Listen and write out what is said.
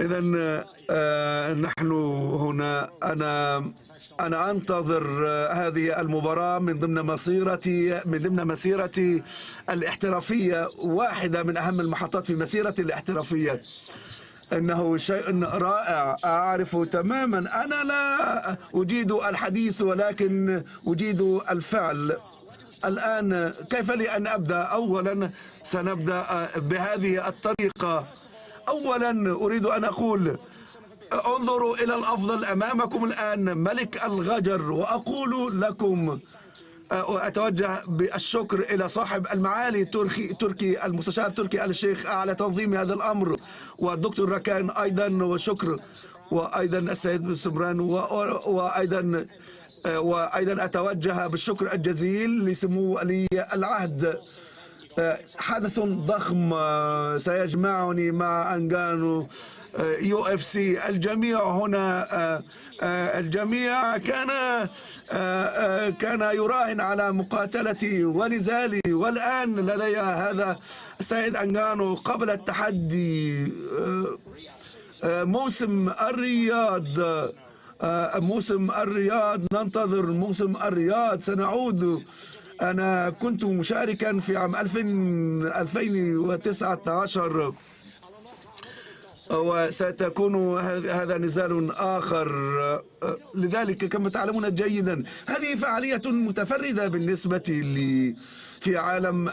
إذا نحن هنا، أنا أنتظر هذه المباراة من ضمن مسيرتي الاحترافية، واحدة من أهم المحطات في مسيرتي الاحترافية. إنه شيء رائع، أعرف تماما، أنا لا أجيد الحديث ولكن أجيد الفعل. الآن كيف لي أن أبدأ؟ أولا سنبدأ بهذه الطريقة. أولا أريد أن أقول: انظروا إلى الأفضل أمامكم الآن، ملك الغجر. وأقول لكم، وأتوجه بالشكر إلى صاحب المعالي تركي المستشار تركي آل الشيخ على تنظيم هذا الأمر، والدكتور ركان أيضا، وشكر، وأيضا السيد بن سمران، وأيضا أتوجه بالشكر الجزيل لسمو ولي العهد. حدث ضخم سيجمعني مع أنغانو UFC. الجميع هنا، الجميع كان يراهن على مقاتلتي ونزالي، والآن لدي هذا السيد أنغانو قبل التحدي. موسم الرياض، ننتظر موسم الرياض، سنعود. أنا كنت مشاركا في عام 2019، وستكون هذا نزال آخر. لذلك كما تعلمون جيدا، هذه فعالية متفردة بالنسبة لي في عالم